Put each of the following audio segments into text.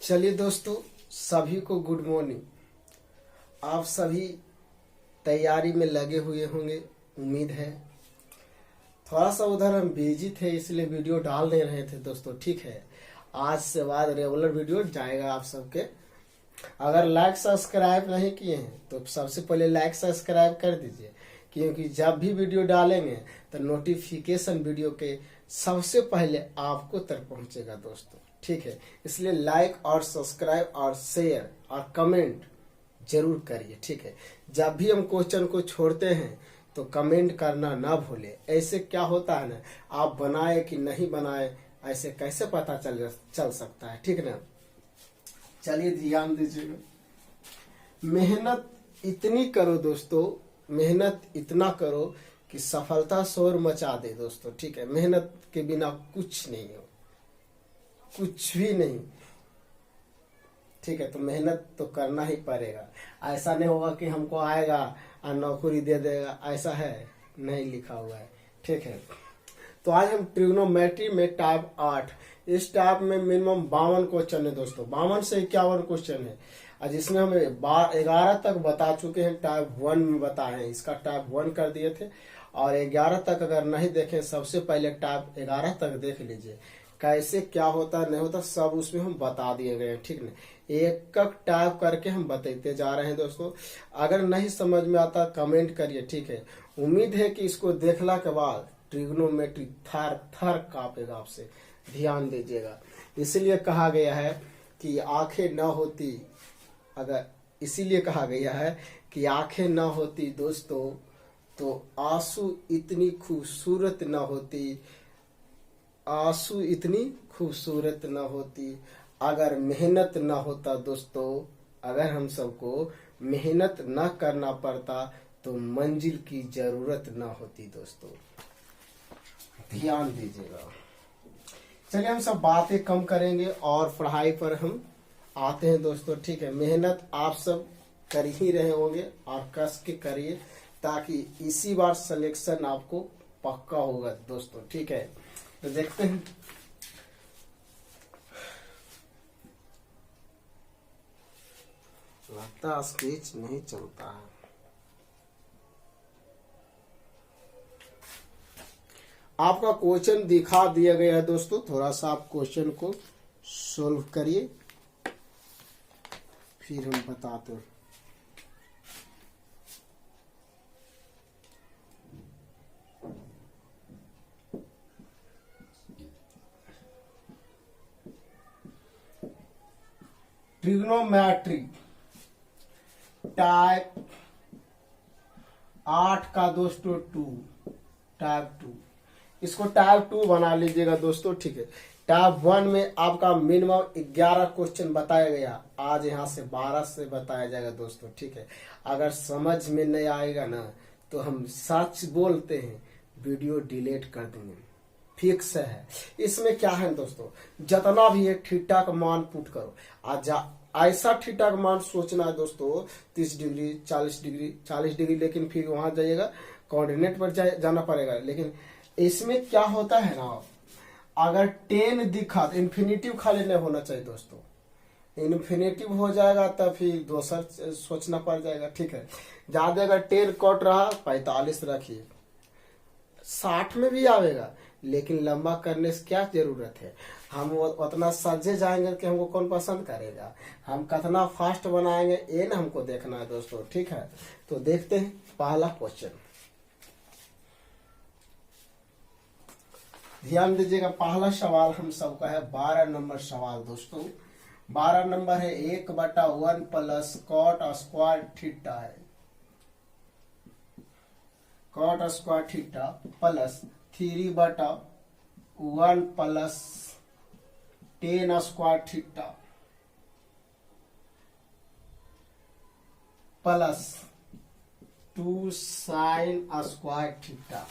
चलिए दोस्तों, सभी को गुड मॉर्निंग। आप सभी तैयारी में लगे हुए होंगे, उम्मीद है। थोड़ा सा उधर हम बिजी थे इसलिए वीडियो डाल नहीं रहे थे दोस्तों, ठीक है। आज से बाद रेगुलर वीडियो जाएगा आप सबके। अगर लाइक सब्सक्राइब नहीं किए हैं तो सबसे पहले लाइक सब्सक्राइब कर दीजिए, क्योंकि जब भी वीडियो डालेंगे तो नोटिफिकेशन वीडियो के सबसे पहले आपको तक पहुंचेगा दोस्तों, ठीक है। इसलिए लाइक और सब्सक्राइब और शेयर और कमेंट जरूर करिए, ठीक है। जब भी हम क्वेश्चन को छोड़ते हैं तो कमेंट करना ना भूले। ऐसे क्या होता है ना, आप बनाए कि नहीं बनाए ऐसे कैसे पता चल सकता है, ठीक ना। चलिए ध्यान दीजिएगा। मेहनत इतनी करो दोस्तों, मेहनत इतना करो कि सफलता शोर मचा दे दोस्तों, ठीक है। मेहनत के बिना कुछ नहीं हो, कुछ भी नहीं, ठीक है। तो मेहनत तो करना ही पड़ेगा। ऐसा नहीं होगा कि हमको आएगा और नौकरी दे देगा, ऐसा है नहीं लिखा हुआ है, ठीक है। तो आज हम ट्रिग्नोमेट्री में टाइप 8, इस टाइप में मिनिमम 52 क्वेश्चन है दोस्तों, 52 से 51 क्वेश्चन है, और जिसमें हम 11 तक बता चुके हैं। टाइप 1 में बताए हैं, इसका टाइप 1 कर दिए थे। और 11 तक अगर नहीं देखें, सबसे पहले टाइप 11 तक देख लीजिए, कैसे क्या होता नहीं होता सब उसमें हम बता दिए गए हैं, ठीक ना। एक एक टाइप करके हम बताते जा रहे हैं दोस्तों। अगर नहीं समझ में आता कमेंट करिए, ठीक है। उम्मीद है कि इसको देखला के बाद ट्रिग्नोमेट्री थर थर कांपेगा आपसे, ध्यान दीजिएगा। इसलिए कहा गया है कि आंखें न होती, अगर इसीलिए कहा गया है कि आंखें न होती दोस्तों तो आंसू इतनी खूबसूरत न होती, आंसू इतनी खूबसूरत न होती। अगर मेहनत न होता दोस्तों, अगर हम सबको मेहनत न करना पड़ता तो मंजिल की जरूरत न होती दोस्तों, ध्यान दीजिएगा। चलिए हम सब बातें कम करेंगे और पढ़ाई पर हम आते हैं दोस्तों, ठीक है। मेहनत आप सब कर ही रहे होंगे और कस के करिए, ताकि इसी बार सिलेक्शन आपको पक्का होगा दोस्तों, ठीक है। तो देखते हैं। लगता स्पीच नहीं चलता है। आपका क्वेश्चन दिखा दिया गया है दोस्तों, थोड़ा सा आप क्वेश्चन को सोल्व करिए, फिर हम बताते हैं। ट्रिग्नोमेट्री टाइप 8 का दोस्तों 2, टाइप 2, इसको टाइप 2 बना लीजिएगा दोस्तों, ठीक है। टाइप 1 में आपका मिनिमम 11 क्वेश्चन बताया गया, आज यहाँ से 12 से बताया जाएगा दोस्तों, ठीक है। अगर समझ में नहीं आएगा ना तो हम सच बोलते हैं, वीडियो डिलीट कर देंगे, फिक्स है। इसमें क्या है दोस्तों, जितना भी है थीटा का मान पुट करो। आज ऐसा थीटा का मान सोचना है दोस्तों 30 डिग्री 40 डिग्री 40 डिग्री, लेकिन फिर वहां जाइएगा कोऑर्डिनेट पर जाना पड़ेगा। लेकिन इसमें क्या होता है ना, अगर 10 दिखा तो इन्फिनेटिव खाली नहीं होना चाहिए दोस्तों, इन्फिनेटिव हो जाएगा तब फिर दोसर सोचना पड़ जाएगा, ठीक है। ज्यादा अगर 10 कट रहा 45 रखिए, 60 में भी आवेगा, लेकिन लंबा करने से क्या जरूरत है। हम उतना सजे जाएंगे कि हमको कौन पसंद करेगा, हम कितना फास्ट बनाएंगे ये ना हमको देखना है दोस्तों, ठीक है। तो देखते हैं पहला क्वेश्चन, ध्यान दीजिएगा। पहला सवाल हम सबका है 12 नंबर सवाल दोस्तों। 12 नंबर है 1/1 प्लस कॉट स्क्वायर थीटा है, cot square theta plus 3/1 plus 10 square theta plus 2 sine square theta.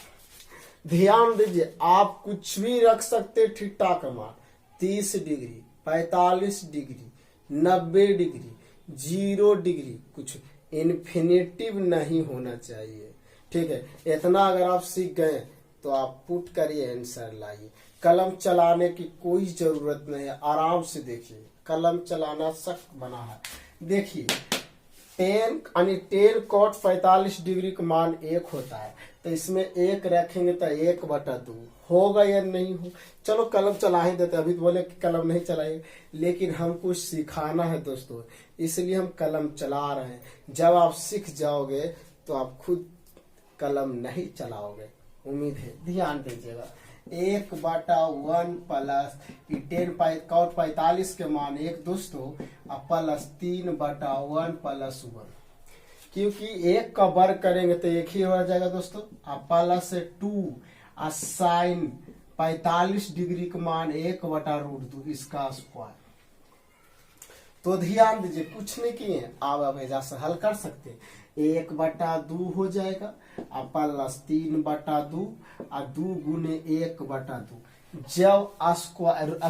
ध्यान दीजिए, आप कुछ भी रख सकते थीटा का मान 30 डिग्री, 45 डिग्री, 90 डिग्री, 0 डिग्री, कुछ इन्फिनेटिव नहीं होना चाहिए। ठीक है, इतना अगर आप सीख गए तो आप पुट करिए, आंसर लाइए। कलम चलाने की कोई जरूरत नहीं है, आराम से देखिए। कलम चलाना सख्त बना है। देखिए 10 cot 45 डिग्री का मान 1 होता है, तो इसमें 1 रखेंगे तो 1/2 होगा या नहीं हो। चलो कलम चला ही देते, अभी तो बोले कि कलम नहीं चलाएंगे, लेकिन हमको सिखाना है दोस्तों, इसलिए हम कलम चला रहे हैं। जब आप सीख जाओगे तो आप खुद कलम नहीं चलाओगे, उम्मीद है। ध्यान दीजिएगा, 1/1 प्लस 10 cot 45 के मान 1 दोस्तों, प्लस 3/1 प्लस 1, क्योंकि 1 का वर्ग करेंगे तो 1 ही हो जाएगा दोस्तों। प्लस 2 साइन 45 डिग्री का मान 1/√2 इसका स्क्वायर। तो ध्यान दीजिए, कुछ नहीं किए, आप ऐसा से हल कर सकते हैं। 1/2 हो जाएगा, प्लस 3/2 और 2 गुने 1/2। जब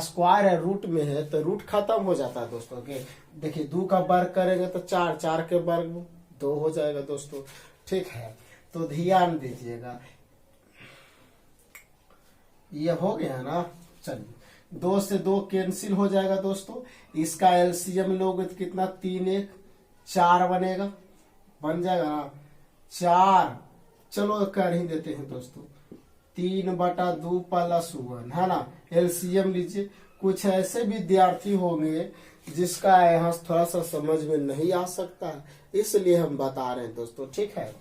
स्क्वायर है रूट में है तो रूट खत्म हो जाता है दोस्तों के। देखिए 2 का वर्ग करेंगे तो 4, 4 के वर्ग 2 हो जाएगा दोस्तों। ठीक है, तो ध्यान दीजिएगा, ये हो गया ना। चलिए 2 से 2 कैंसिल हो जाएगा दोस्तों। इसका एलसीएम लोगे तो कितना, 3 1 4 बनेगा, बन जाएगा ना 4। चलो कर ही देते हैं दोस्तों, 3/2 प्लस 1 है ना। एलसीएम लीजिए। कुछ ऐसे विद्यार्थी होंगे जिसका यहाँ थोड़ा सा समझ में नहीं आ सकता है, इसलिए हम बता रहे हैं दोस्तों। ठीक है,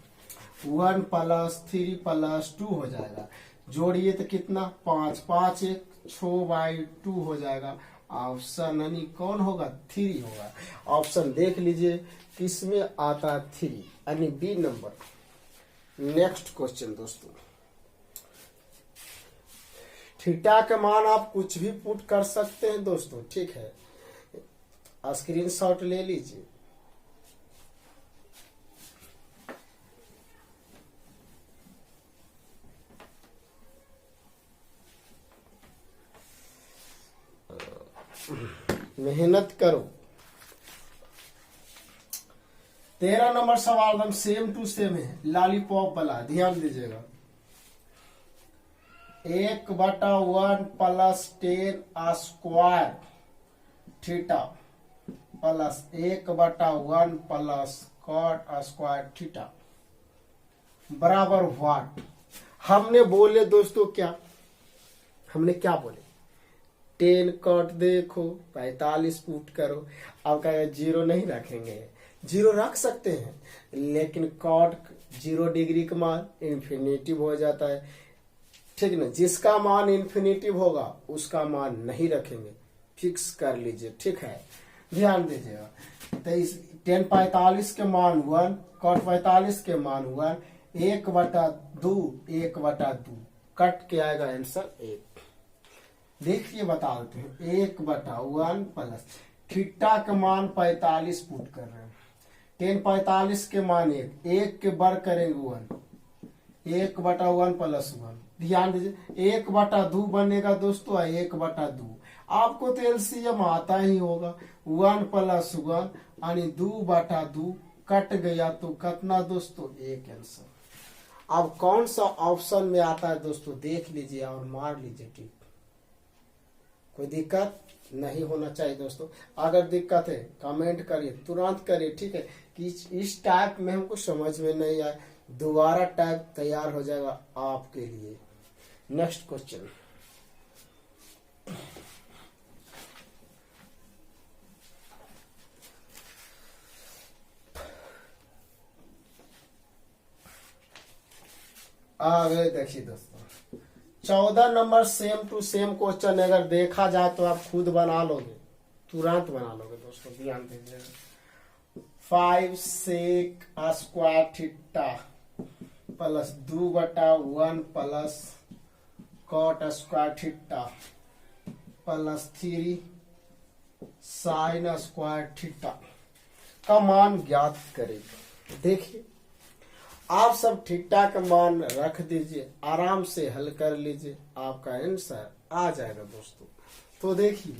1 प्लस 3 प्लस 2 हो जाएगा। जोड़िए तो कितना, 5 5 1 6/2 हो जाएगा। ऑप्शन यानी कौन होगा, 3 होगा। ऑप्शन देख लीजिए किसमें आता है, 3 यानी बी नंबर। नेक्स्ट क्वेश्चन दोस्तों, थीटा का मान आप कुछ भी पुट कर सकते हैं दोस्तों। ठीक है, स्क्रीनशॉट ले लीजिए। मेहनत करो। 13 नंबर सवाल एकदम सेम टू सेम है, लॉलीपॉप वाला। ध्यान दीजिएगा, 1/1 plus 10 square theta plus 1/1 plus cot square theta बराबर व्हाट। हमने बोले दोस्तों क्या, हमने क्या बोले, 10 cot देखो 45 पुट करो। अब कहेगा 0 नहीं रखेंगे, 0 रख सकते हैं, लेकिन cot 0 डिग्री का मान इन्फिनेटिव हो जाता है। ठीक ना, जिसका मान इन्फिनेटिव होगा उसका मान नहीं रखेंगे, फिक्स कर लीजिए। ठीक है, ध्यान दीजिएगा। तो इस 10 45 के मान 1, cot 45 के मान 1, 1/2 कट के आएगा आंसर 1। देखिए बता देते हैं, 1/1 प्लस थीटा का मान 45 पुट कर रहे हैं, 10 45 के मान 1 के वर्ग करेंगे 1, 1/1 प्लस 1। ध्यान दीजिए, 1/2 बनेगा दोस्तों, 1/2। आपको तो एलसीएम आता ही होगा, 1 प्लस 1 यानी 2/2 कट गया तो कितना दोस्तों, 1 आंसर। अब कौन सा ऑप्शन में आता है दोस्तों देख लीजिए और मार लीजिए टिक। कोई दिक्कत नहीं होना चाहिए दोस्तों। अगर दिक्कत है कमेंट करिए, तुरंत करिए। ठीक है, कि इस टाइप में हमको समझ में नहीं आए, दोबारा टाइप तैयार हो जाएगा आपके लिए। नेक्स्ट क्वेश्चन, आगे देखिए दोस्तों, 14 number same to same question अगर देखा जाए तो आप खुद बना लोगे, तुरंत बना लोगे दोस्तों। ध्यान दीजिएगा, 5 sec square theta plus 2/1 plus cot square theta plus 3 sine square theta का मान ज्ञात करें। देखिए आप सब थीटा का मान रख दीजिए, आराम से हल कर लीजिए, आपका आंसर आ जाएगा दोस्तों। तो देखिए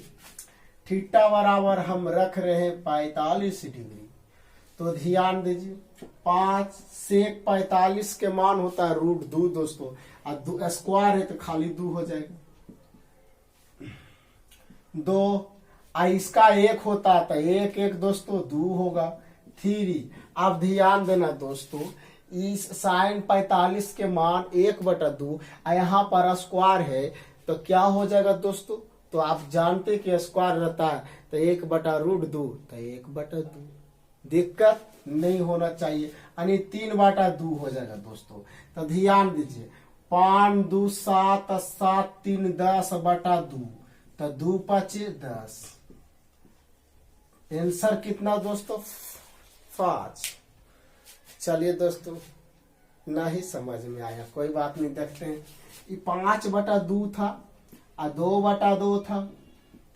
थीटा बराबर हम रख रहे हैं 45 डिग्री। तो ध्यान दीजिए 5 से 45 के मान होता है √2 दोस्तों, और स्क्वायर है तो खाली 2 हो जाएगा। 2 इसका 1 होता था 1 दोस्तों 2 होगा। 3 आप ध्यान देना दोस्तों, इस साइन 45 के मान 1/2 यहाँ पर स्क्वायर है तो क्या हो जाएगा दोस्तों, तो आप जानते कि स्क्वायर रहता है तो 1/√2 तो 1/2, दिक्कत नहीं होना चाहिए, यानी 3/2 हो जाएगा दोस्तों। तो ध्यान दीजिए 5 2 7 7 3 10/2 तो 2 5 10। आंसर कितना दोस्तों 5। चलिए दोस्तों नहीं समझ में आया कोई बात नहीं, देखते हैं। ये 5/2 था और 2/2 था,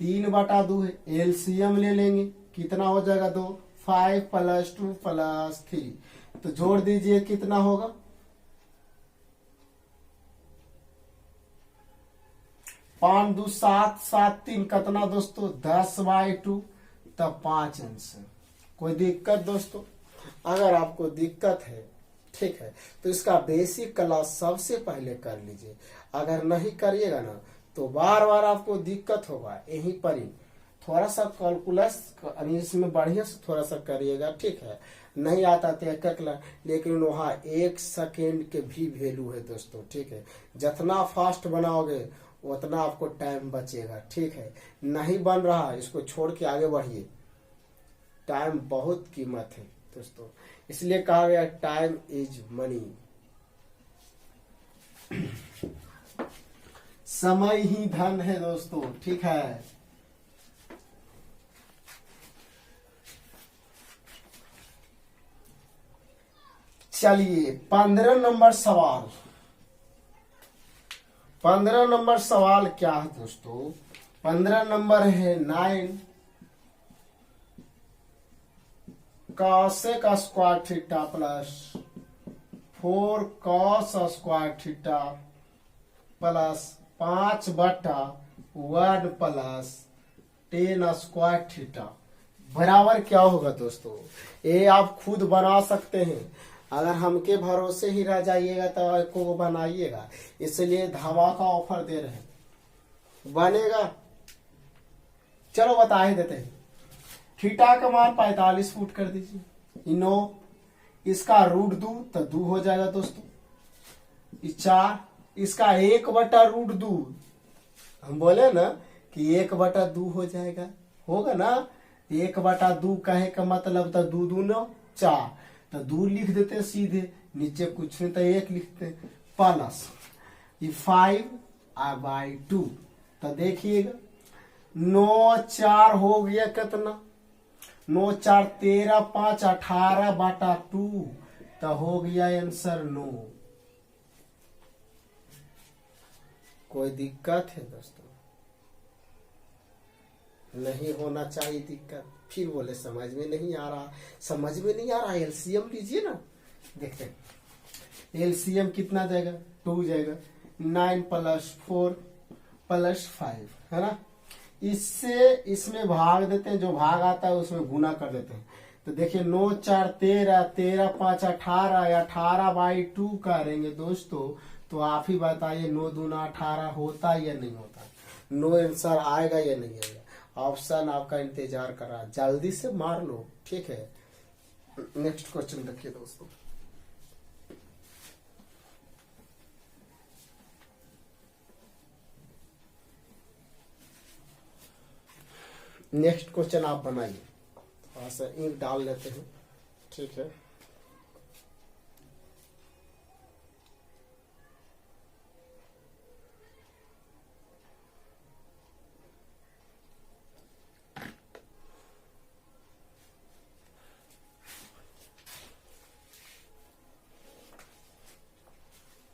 3/2 है, एलसीएम ले लेंगे कितना हो जाएगा 2, 5 + 2 + 3 तो जोड़ दीजिए कितना होगा 5 2 7 7 3 कितना दोस्तों 10/2 तब 5 आंसर। कोई दिक्कत दोस्तों? अगर आपको दिक्कत है ठीक है तो इसका बेसिक क्लास सबसे पहले कर लीजिए, अगर नहीं करिएगा ना तो बार बार आपको दिक्कत होगा। यहीं पर ही थोड़ा सा कैलकुलस इसमें बढ़िया से थोड़ा सा करिएगा, ठीक है। नहीं आता तो एक लेकिन वहाँ 1 सेकेंड के भी वैल्यू है दोस्तों, ठीक है। जितना फास्ट बनाओगे उतना आपको टाइम बचेगा, ठीक है। नहीं बन रहा इसको छोड़ के आगे बढ़िए, टाइम बहुत कीमत है दोस्तों, इसलिए कहा गया टाइम इज मनी। समय ही धन है दोस्तों, ठीक है। चलिए 15 नंबर सवाल। 15 नंबर सवाल क्या है दोस्तों? 15 नंबर है 9 cosec square theta plus 4 cos square theta plus 5/1 plus 10 square theta बराबर क्या होगा दोस्तों? ये आप खुद बना सकते हैं, अगर हमके भरोसे ही रह जाइएगा तो को बनाइएगा, इसलिए धमाका ऑफर दे रहे हैं, बनेगा। चलो बता ही देते हैं। थीटा का मान 45 फुट कर दीजिए, 9 इसका √2 तो 2 हो जाएगा दोस्तों, 4 इसका 1/√2 हम बोले ना कि 1/2 हो जाएगा, होगा ना। 1/2 कहे का मतलब तो 2 दूनो 4 तो 2 लिख देते सीधे, नीचे कुछ नहीं तो 1 लिखते प्लस 5/2 तो देखिएगा 9 4 हो गया कितना, 9 4 13 5 18/2 तो हो गया आंसर 9। कोई दिक्कत है दोस्तों? नहीं होना चाहिए दिक्कत। फिर बोले समझ में नहीं आ रहा, समझ में नहीं आ रहा, एलसीएम लीजिए ना। देखते हैं एलसीएम कितना जाएगा, 2 जाएगा, 9 + 4 + 5 है ना। इससे इसमें भाग देते हैं, जो भाग आता है उसमें गुना कर देते हैं। तो देखिए 9 4 13 13 5 18 18/2 करेंगे दोस्तों, तो आप ही बताइए 9 दूना 18 होता या नहीं होता? 9 आंसर आएगा या नहीं आएगा? ऑप्शन आपका इंतजार कर रहा है, जल्दी से मार लो, ठीक है। नेक्स्ट क्वेश्चन देखिए दोस्तों। नेक्स्ट क्वेश्चन आप बनाइए, थोड़ा सा इंक डाल लेते हैं, ठीक है।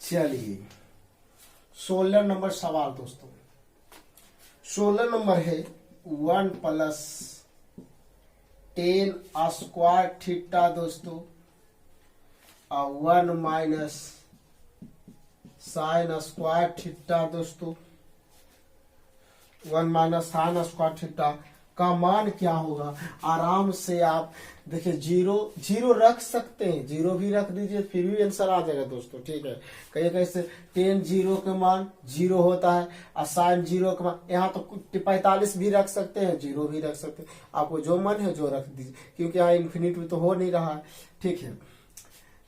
चलिए 16 नंबर सवाल दोस्तों। 16 नंबर है 1 प्लस 10 स्क्वायर थीटा दोस्तों और 1 माइनस साइन स्क्वायर थीटा दोस्तों। 1 माइनस साइन स्क्वायर थीटा का मान क्या होगा। आराम से आप देखिए जीरो रख सकते हैं, जीरो भी रख दीजिए फिर भी आंसर आ जाएगा दोस्तों। ठीक है, कहीं कहीं से 10 जीरो के मान जीरो होता है और साइन जीरो के मान, यहाँ तो 45 भी रख सकते हैं, जीरो भी रख सकते हैं, आपको जो मन है जो रख दीजिए, क्योंकि यहाँ इन्फिनिट तो हो नहीं रहा है। ठीक है,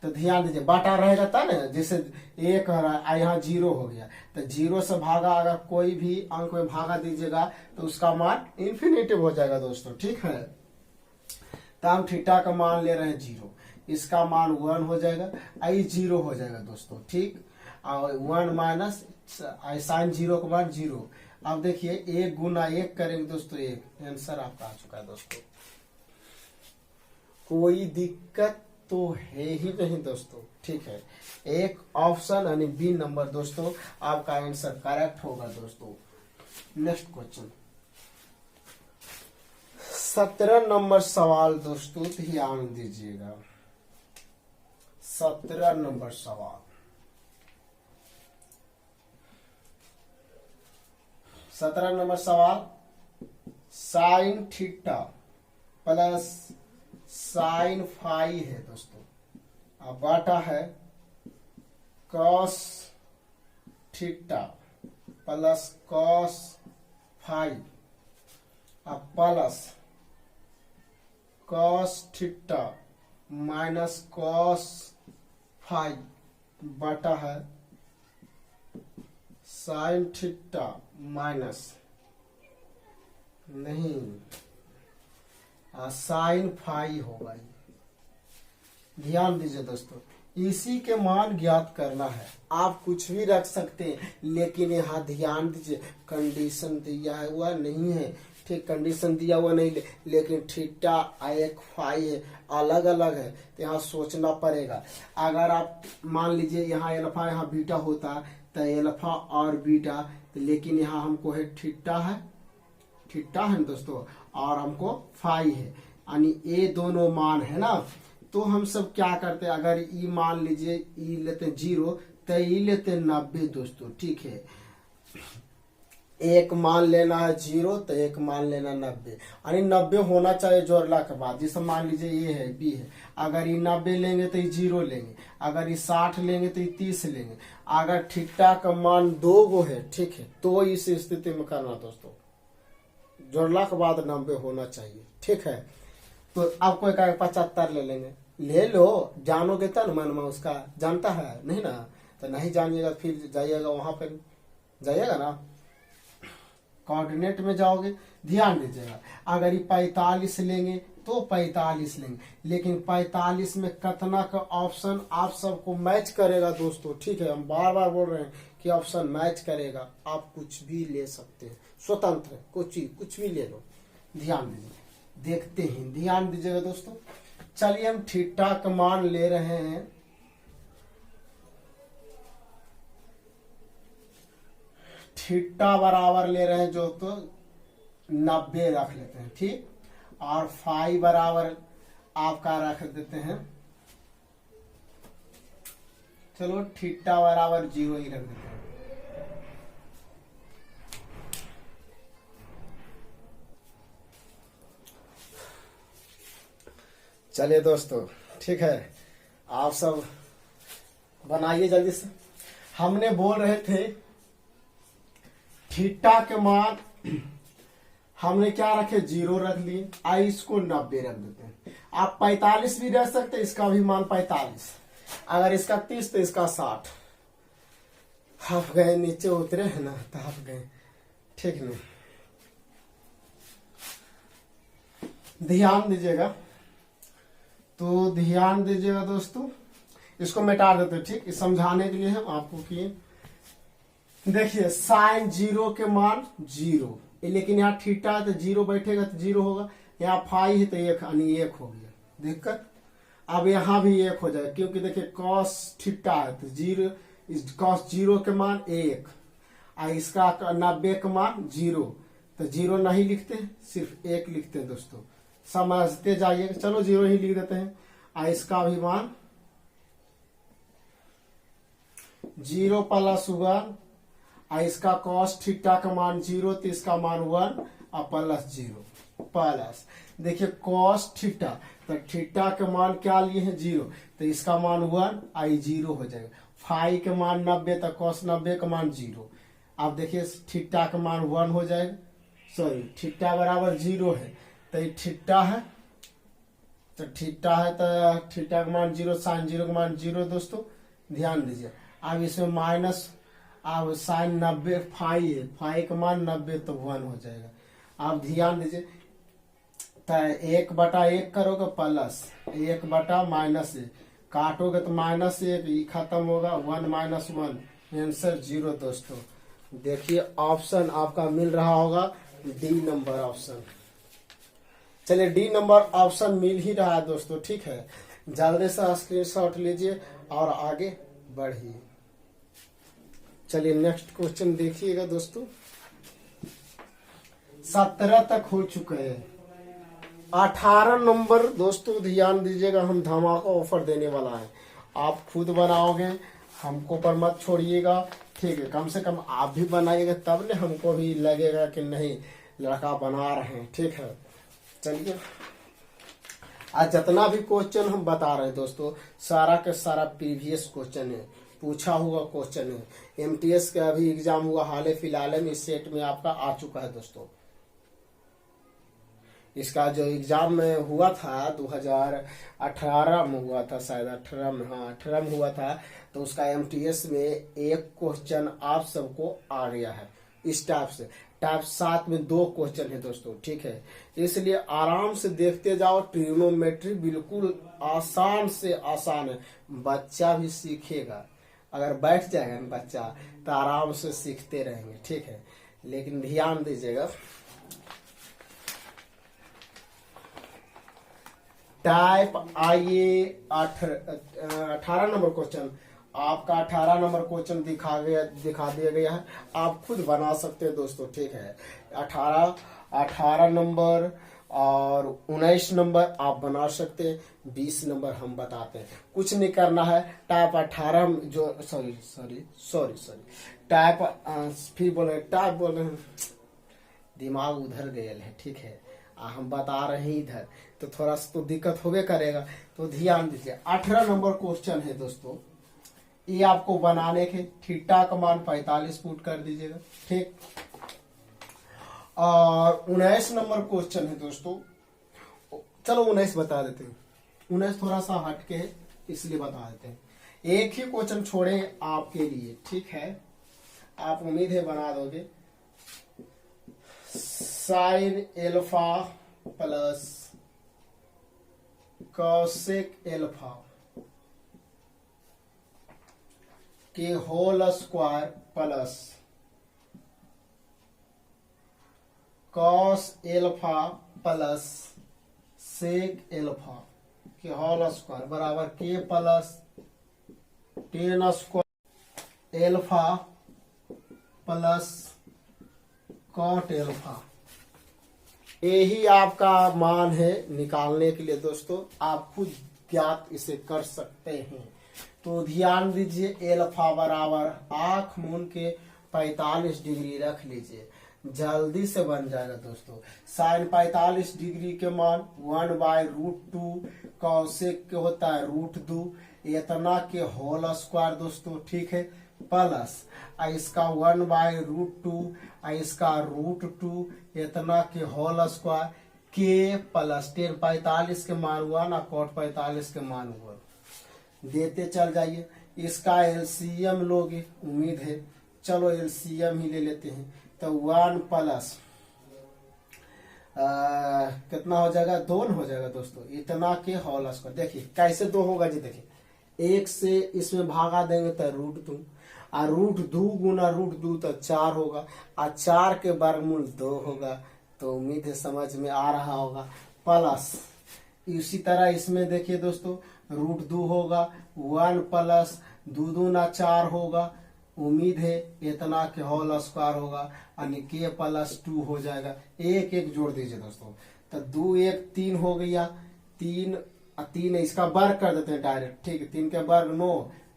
तो ध्यान दीजिए बाटा रहेगा था ना, जैसे 1 हो रहा है यहाँ 0 हो गया, तो 0 से भागा अगर कोई भी अंक में भागा दीजिएगा तो उसका मान इन्फिनिटिव हो जाएगा दोस्तों। ठीक है, तो हम थीटा का मान ले रहे हैं 0, इसका मान 1 हो जाएगा, आई 0 हो जाएगा दोस्तों। ठीक, और 1 माइनस साइन 0 का मान 0। अब देखिए 1 गुना 1 करेंगे दोस्तों 1, आंसर आपका आ चुका है दोस्तों। कोई दिक्कत तो है ही नहीं दोस्तों। ठीक है, एक ऑप्शन यानी बी नंबर दोस्तों आपका आंसर करेक्ट होगा दोस्तों। नेक्स्ट क्वेश्चन 17 नंबर सवाल दोस्तों, ध्यान दीजिएगा। 17 नंबर सवाल, 17 नंबर सवाल, sine theta plus sine phi है दोस्तों, अब बाटा है cos theta plus cos phi, अब plus cos theta minus cos phi बटा है साइन थीटा माइनस नहीं साइन फाई होगा। ध्यान दीजिए दोस्तों, इसी के मान ज्ञात करना है। आप कुछ भी रख सकते हैं, लेकिन यहाँ ध्यान दीजिए कंडीशन दिया हुआ नहीं है। ठीक, कंडीशन दिया हुआ नहीं, लेकिन थीटा एक फाई है, अलग अलग है, तो यहाँ सोचना पड़ेगा। अगर आप मान लीजिए यहाँ एल्फा यहाँ बीटा होता तो एल्फा और बीटा, लेकिन यहाँ हमको है थीटा है दोस्तों, और हमको फाई है, यानी ये दोनों मान है ना। तो हम सब क्या करते हैं, अगर ई मान लीजिए ई लेते 0 तो ई लेते 90 दोस्तों। ठीक है, एक मान लेना है 0 तो एक मान लेना 90, यानी 90 होना चाहिए जोड़ला के बाद। जैसे मान लीजिए ये है बी है, अगर ये 90 लेंगे तो ये 0 लेंगे, अगर ये 60 लेंगे तो ये 30 लेंगे। अगर थीटा का मान 2 गो है, ठीक है, तो इस स्थिति में करना दोस्तों, जोड़ला के बाद 90 होना चाहिए। ठीक है, तो आपको एक 75 ले लेंगे, ले लो, जानोगे तब मन में उसका, जानता है नहीं ना, तो नहीं जानिएगा फिर जाइएगा वहां पर, जाइएगा ना कोऑर्डिनेट में जाओगे। ध्यान दीजिएगा, अगर ये 45 लेंगे तो 45 लेंगे, लेकिन 45 में कितना का ऑप्शन आप सबको मैच करेगा दोस्तों। ठीक है, हम बार बार बोल रहे हैं कि ऑप्शन मैच करेगा, आप कुछ भी ले सकते हैं, स्वतंत्र कुछ भी ले लो। ध्यान दीजिए, देखते हैं, ध्यान दीजिएगा दोस्तों। चलिए हम थीटा का मान ले रहे हैं, थीटा बराबर ले रहे हैं जो तो 90 रख लेते हैं। ठीक, और फाई बराबर आपका रख देते हैं, चलो थीटा बराबर 0 ही रख देते हैं। चलिए दोस्तों, ठीक है, आप सब बनाइए जल्दी से। हमने बोल रहे थे थीटा के मान हमने क्या रखे, 0 रख लिए, आई इसको 90 रख देते हैं। आप 45 भी रख सकते हैं, इसका भी मान 45, अगर इसका 30 तो इसका 60। आप गए नीचे उतरे है ना, तो आप गए, ठीक नहीं, ध्यान दीजिएगा। तो ध्यान दीजिएगा दोस्तों, इसको मिटा देते हैं। ठीक, समझाने के लिए हम आपको किए। देखिए साइन 0 के मान 0, लेकिन यहाँ थीटा है तो 0 बैठेगा तो 0 होगा, यहाँ फाई है तो 1 यानी 1 हो गया, दिक्कत। अब यहाँ भी 1 हो जाएगा, क्योंकि देखिए कॉस थीटा है तो 0, कॉस 0 के मान 1, और इसका 90 का मान 0, तो 0 नहीं लिखते, सिर्फ 1 लिखते हैं दोस्तों, समझते जाइए। चलो 0 ही लिख देते हैं। और इसका भी मान 0 प्लस 1, और इसका कॉस थीटा का मान 0, तो इसका मान 1 और प्लस 0 प्लस, देखिए कॉस थीटा, तो थीटा का मान क्या लिए हैं 0, तो इसका मान 1 आई 0 हो जाएगा। फाई के मान 90, तो कॉस 90 का मान 0। अब देखिए थीटा का मान 1 हो जाएगा, सॉरी थीटा बराबर 0 है, तो ये थीटा है, तो थीटा है तो थीटा का मान 0, साइन 0 का मान 0 दोस्तों, ध्यान दीजिए। अब इसमें माइनस, अब साइन 90 फाई है, फाई का मान 90, तो 1 हो जाएगा। आप ध्यान दीजिए, तो 1/1 करोगे प्लस 1/-1, काटोगे तो -1, ये खत्म होगा, 1 - 1, आंसर 0 दोस्तों। देखिए ऑप्शन आपका मिल रहा होगा डी नंबर ऑप्शन। चलिए डी नंबर ऑप्शन मिल ही रहा है दोस्तों, ठीक है। जल्दी से स्क्रीनशॉट लीजिए और आगे बढ़िए। चलिए नेक्स्ट क्वेश्चन देखिएगा दोस्तों। 17 तक हो चुके हैं, 18 नंबर दोस्तों ध्यान दीजिएगा, हम धमाका ऑफर देने वाला है। आप खुद बनाओगे, हमको पर मत छोड़िएगा, ठीक है। कम से कम आप भी बनाइएगा, तब ने हमको भी लगेगा कि नहीं लड़का बना रहे हैं, ठीक है। चलिए आज जितना भी क्वेश्चन हम बता रहे हैं दोस्तों, सारा के सारा प्रीवियस क्वेश्चन है, पूछा हुआ क्वेश्चन है। एमटीएस का भी एग्जाम हुआ हाल फिलहाल में, इस सेट में आपका आ चुका है दोस्तों। इसका जो एग्जाम में हुआ था 2018 में हुआ था, शायद 18 में, हाँ 18 में हुआ था, तो उसका एमटीएस में एक क्वेश्चन आप सबको आ गया है इस टाइप से। टाइप 7 में 2 क्वेश्चन है दोस्तों, ठीक है। इसलिए आराम से देखते जाओ, ट्रिग्नोमेट्री बिल्कुल आसान से आसान है, बच्चा भी सीखेगा। अगर बैठ जाएगा ना बच्चा तो आराम से सीखते रहेंगे, ठीक है। लेकिन ध्यान दीजिएगा, टाइप आइए 18 नंबर क्वेश्चन, आपका 18 नंबर क्वेश्चन दिखा दिया गया है। आप खुद बना सकते हैं दोस्तों, ठीक है। 18 नंबर और 19 नंबर आप बना सकते हैं, 20 नंबर हम बताते हैं। कुछ नहीं करना है, टाइप 18 जो सॉरी टाइप फिर बोले टाइप बोले, दिमाग उधर गया है, ठीक है। हम बता रहे हैं इधर, तो थोड़ा सा तो दिक्कत होबे करेगा, तो ध्यान दीजिए। 18 नंबर क्वेश्चन है दोस्तों, ये आपको बनाने के थीटा का मान 45 फुट कर दीजिएगा, ठीक। और 19 नंबर क्वेश्चन है दोस्तों, चलो 19 बता देते हैं, 19 थोड़ा सा हटके है इसलिए बता देते हैं। एक ही क्वेश्चन छोड़े आपके लिए, ठीक है। आप उम्मीद है बना दोगे। Sine alpha plus cosec alpha के whole square plus cos alpha plus sec alpha के होल स्क्वायर बराबर K plus tan square alpha plus cot alpha. यही आपका मान है निकालने के लिए दोस्तों, आप खुद ज्ञात इसे कर सकते हैं। तो ध्यान दीजिए, एल्फा बराबर आंख मूंद के 45 डिग्री रख लीजिए, जल्दी से बन जाएगा दोस्तों। साइन 45 डिग्री के मान 1/√2, कॉसेक के होता है √2, इतना के होल स्क्वायर दोस्तों, ठीक है। प्लस इसका 1/√2, इसका √2, इतना के होल स्क्वायर के प्लस टेन 45 के मान 1 और कॉट 45 के मान 1 देते चल जाइए। इसका एलसीएम लोगे, उम्मीद है, चलो एलसीएम ही ले लेते हैं। तो 1 प्लस कितना हो जाएगा, 2 हो जाएगा दोस्तों, इतना के होल स्क्वायर। देखिए कैसे 2 होगा जी, देखिए 1 से इसमें भागा देंगे तो √2, और √2 गुना √2 तो 4 होगा, और 4 के वर्गमूल 2 होगा। तो उम्मीद है समझ में आ रहा होगा। प्लस इसी तरह इसमें देखिए दोस्तों, √2 होगा, 1 प्लस 2 दूना 4 होगा, उम्मीद है इतना के होल स्क्वायर होगा यानी के प्लस 2 हो जाएगा। एक एक जोड़ दीजिए दोस्तों, तो 2 1 3 हो गया, 3 3 इसका वर्ग कर देते हैं डायरेक्ट, ठीक है। 3 के वर्ग 9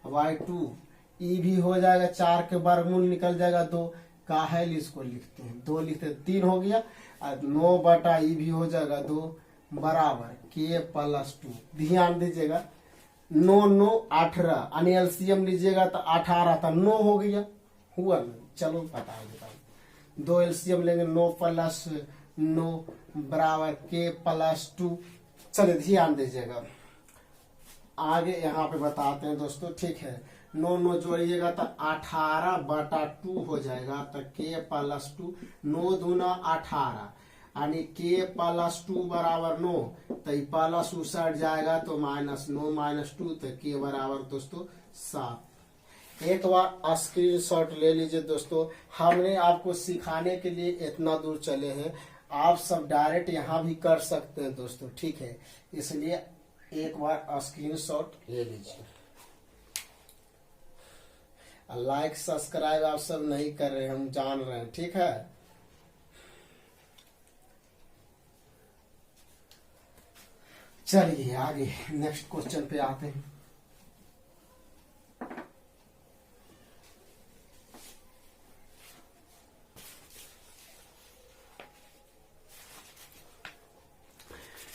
बाई 2, ई भी हो जाएगा, 4 के वर्गमूल निकल जाएगा 2, काहेल इसको लिखते हैं 2 लिखते हैं, 3 हो गया, और 9 बटा ई भी हो जाएगा 2 बराबर के प्लस 2। ध्यान दीजिएगा 9 9 18 यानी एलसीएम लीजिएगा तो 18 था, 9 हो गया, हुआ ना। चलो बता देता हूँ, 2 एलसीएम लेंगे, 9 प्लस 9 बराबर के प्लस 2। चलिए ध्यान दीजिएगा, आगे यहाँ पे बताते हैं दोस्तों, ठीक है। 9 9 जोड़िएगा तो 18 बटा 2 हो जाएगा, तो के प्लस 2, 9 दूना 18 यानी के प्लस 2 बराबर 9, तो प्लस उसट जाएगा तो माइनस 9 माइनस 2, तो के बराबर दोस्तों 7। एक बार स्क्रीन शॉट ले लीजिए दोस्तों, हमने आपको सिखाने के लिए इतना दूर चले हैं, आप सब डायरेक्ट यहाँ भी कर सकते हैं दोस्तों, ठीक है। इसलिए एक बार स्क्रीन शॉट ले लीजिए। लाइक सब्सक्राइब आप सब नहीं कर रहे, हम जान रहे हैं, ठीक है। चलिए आगे नेक्स्ट क्वेश्चन पे आते हैं।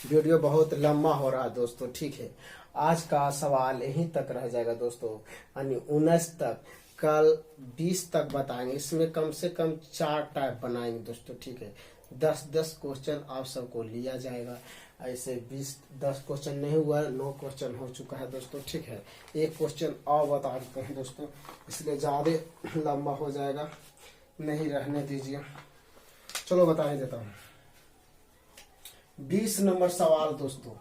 वीडियो बहुत लंबा हो रहा है दोस्तों, ठीक है। आज का सवाल यहीं तक रह जाएगा दोस्तों, यानी 19 तक, कल 20 तक बताएंगे। इसमें कम से कम 4 टाइप बनाएंगे दोस्तों, ठीक है। 10-10 क्वेश्चन आप सबको लिया जाएगा। ऐसे 10 क्वेश्चन नहीं हुआ, 9 क्वेश्चन हो चुका है दोस्तों, ठीक है। एक क्वेश्चन और बता देते हैं दोस्तों, इसलिए ज्यादा लंबा हो जाएगा, नहीं रहने दीजिए। चलो बता ही देता हूँ। 20 नंबर सवाल दोस्तों,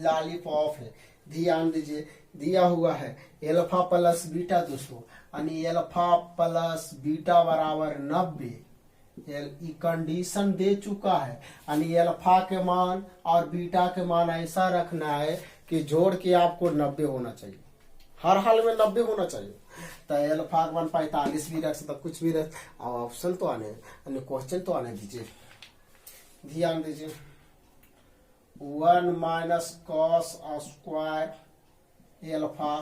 लॉलीपॉप है। ध्यान दीजिए, दिया हुआ है एल्फा प्लस बीटा दोस्तों, यानी एल्फा प्लस बीटा बराबर 90। कंडीशन दे चुका है, यानी एल्फा के मान और बीटा के मान ऐसा रखना है कि जोड़ के आपको 90 होना चाहिए, हर हाल में 90 होना चाहिए। तो एल्फा का मान 45 भी रख सकता, कुछ भी रख, ऑप्शन तो आने, क्वेश्चन तो आने दीजिए। ध्यान दीजिए, 1 माइनस कॉस स्क्वायर एल्फा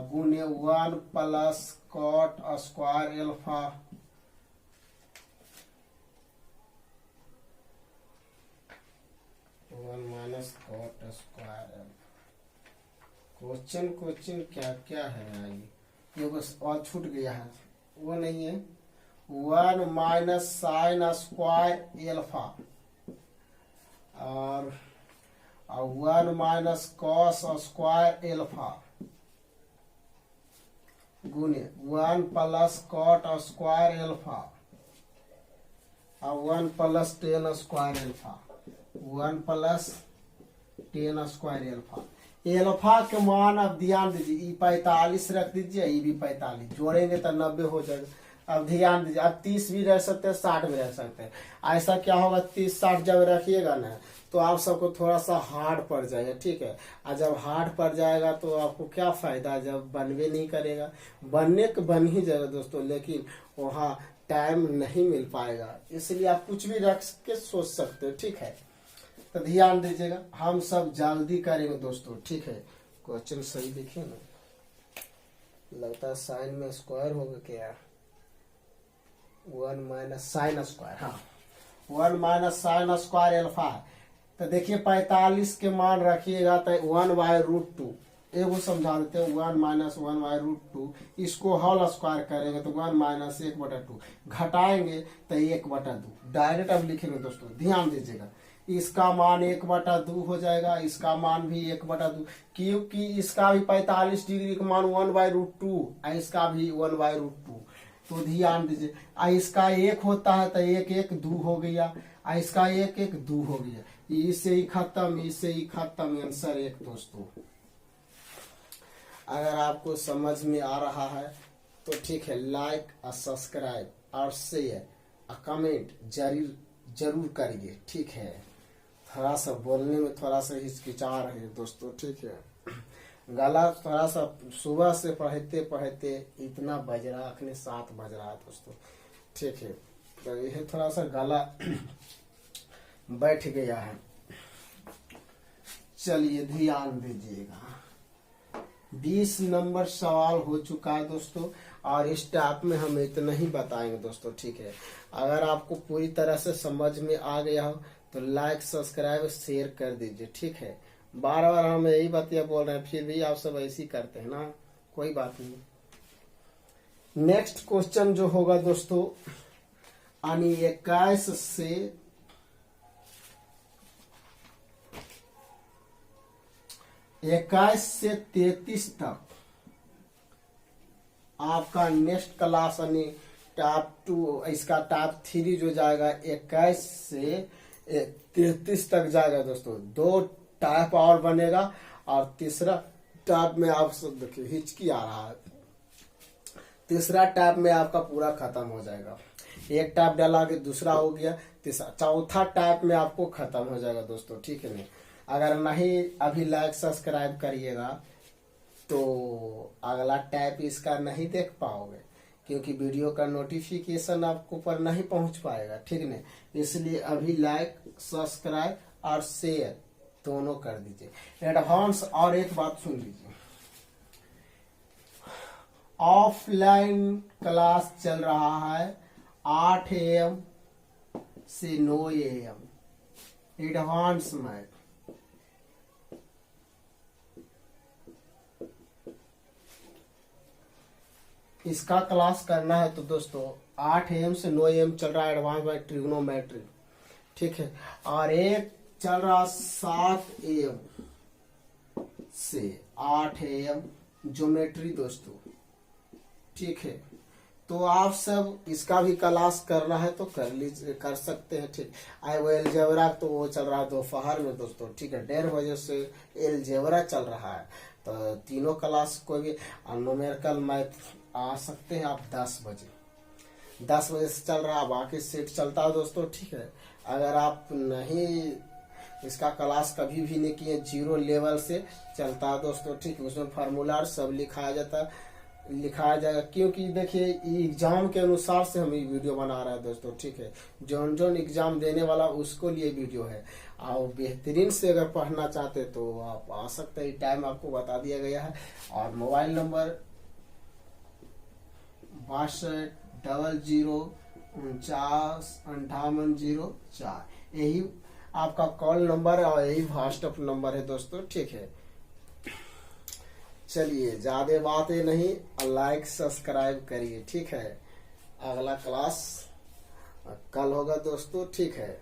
गुने 1 plus cot square alpha, minus cot square. Question क्या क्या है ये बस और छूट गया है, वो नहीं है। 1 माइनस साइन स्क्वायर एल्फा और 1 माइनस कॉस स्क्वायर एल्फा गुने 1 प्लस कॉट स्क्वायर एल्फा और 1 plus tan square alpha, 1 plus tan square alpha. Alpha के मान अब ध्यान दीजिए, 45 रख दीजिए, ये भी 45 जोड़ेंगे तो 90 हो जाएगा। अब ध्यान दीजिए, अब 30 भी रह सकते हैं, 60 भी रह सकते हैं। ऐसा क्या होगा, 30-60 जब रखिएगा ना तो आप सबको थोड़ा सा हार्ड पड़ जाएगा, ठीक है। और जब हार्ड पड़ जाएगा तो आपको क्या फायदा, जब बनवे नहीं करेगा। बनने के बन ही जाएगा दोस्तों, लेकिन वहाँ टाइम नहीं मिल पाएगा, इसलिए आप कुछ भी रख के सोच सकते हो, ठीक है। तो ध्यान दीजिएगा, हम सब जल्दी करेंगे दोस्तों, ठीक है। क्वेश्चन सही देखिए ना, लगता है साइन में स्क्वायर होगा क्या, 1 माइनस साइन स्क्वायर, हाँ 1 माइनस साइन स्क्वायर एल्फा। तो देखिए 45 के मान रखिएगा तो 1/√2, एगो समझा देते हैं, 1 माइनस 1/√2, इसको होल स्क्वायर करेंगे तो 1 माइनस 1/2, घटाएंगे तो 1/2, डायरेक्ट अब लिखेंगे दोस्तों। ध्यान दीजिएगा, इसका मान 1/2 हो जाएगा, इसका मान भी 1/2, क्योंकि इसका भी 45 डिग्री का मान 1/√2, इसका भी 1/√2। तो ध्यान दीजिए, इसका 1 होता है तो 1 1 2 हो गया, इसका 1 1 2 हो गया, इससे ही खत्म, इससे ही खत्म, आंसर 1 दोस्तों। अगर आपको समझ में आ रहा है तो ठीक है, लाइक और सब्सक्राइब और शेयर और कमेंट जरूर करिए, ठीक है। थोड़ा सा बोलने में थोड़ा सा हिचकिचा रहे हैं दोस्तों, ठीक है। गला थोड़ा सा सुबह से पढ़ते पढ़ते इतना बज रहा, अखने 7 बज रहा है दोस्तों, ठीक है। तो यह थोड़ा सा गला बैठ गया है। चलिए ध्यान दीजिएगा, 20 नंबर सवाल हो चुका है दोस्तों, और इस टाइप में हम इतना ही बताएंगे दोस्तों, ठीक है। अगर आपको पूरी तरह से समझ में आ गया हो तो लाइक सब्सक्राइब शेयर कर दीजिए, ठीक है। बार बार हम यही बातियां बोल रहे हैं, फिर भी आप सब ऐसी करते हैं ना, कोई बात नहीं। नेक्स्ट क्वेश्चन जो होगा दोस्तों, यानी 21 से 33 तक आपका नेक्स्ट क्लास यानी टॉप 2, इसका टॉप 3 जो जाएगा 21 से 33 तक जाएगा दोस्तों। 2 टाइप और बनेगा, और तीसरा टाइप में आप सब देखिए हिचकी आ रहा है, तीसरा टाइप में आपका पूरा खत्म हो जाएगा। एक टाइप डाला के दूसरा हो गया, तीसरा चौथा टाइप में आपको खत्म हो जाएगा दोस्तों, ठीक है। नहीं अगर नहीं अभी लाइक सब्सक्राइब करिएगा तो अगला टाइप इसका नहीं देख पाओगे, क्योंकि वीडियो का नोटिफिकेशन आपको पर नहीं पहुंच पाएगा, ठीक है। इसलिए अभी लाइक सब्सक्राइब और शेयर दोनों कर दीजिए एडवांस। और एक बात सुन लीजिए, ऑफलाइन क्लास चल रहा है 8 AM से 9 AM एडवांस मैथ। इसका क्लास करना है तो दोस्तों 8 AM से 9 AM चल रहा है एडवांस बाय ट्रिग्नोमेट्री, ठीक है। और एक चल रहा 7 AM से 8 AM ज्योमेट्री दोस्तों, ठीक है। तो आप सब इसका भी क्लास करना है तो कर लीजिए, कर सकते हैं, ठीक। वो एलजेब्रा तो वो चल रहा है दोपहर में दोस्तों, ठीक है। 1:30 बजे से एलजेब्रा चल रहा है, तो तीनों क्लास कोई भी न्यूमेरिकल मैथ आ सकते हैं आप 10 बजे से चल रहा है, बाकी सेट चलता है दोस्तों, ठीक है। अगर आप नहीं इसका क्लास कभी भी नहीं किए, 0 लेवल से चलता है दोस्तों, ठीक है। उसमें फार्मूला सब लिखाया जाएगा, क्योंकि देखिए एग्जाम के अनुसार से हम ये वीडियो बना रहे हैं दोस्तों, ठीक है। जोन एग्जाम देने वाला उसको लिए वीडियो है, और बेहतरीन से अगर पढ़ना चाहते तो आप आ सकते हैं, टाइम आपको बता दिया गया है। और मोबाइल नंबर 6200495804, यही आपका कॉल नंबर है और यही व्हाट्सएप नंबर है दोस्तों, ठीक है। चलिए ज्यादा बातें नहीं, लाइक सब्सक्राइब करिए, ठीक है। अगला क्लास कल होगा दोस्तों, ठीक है।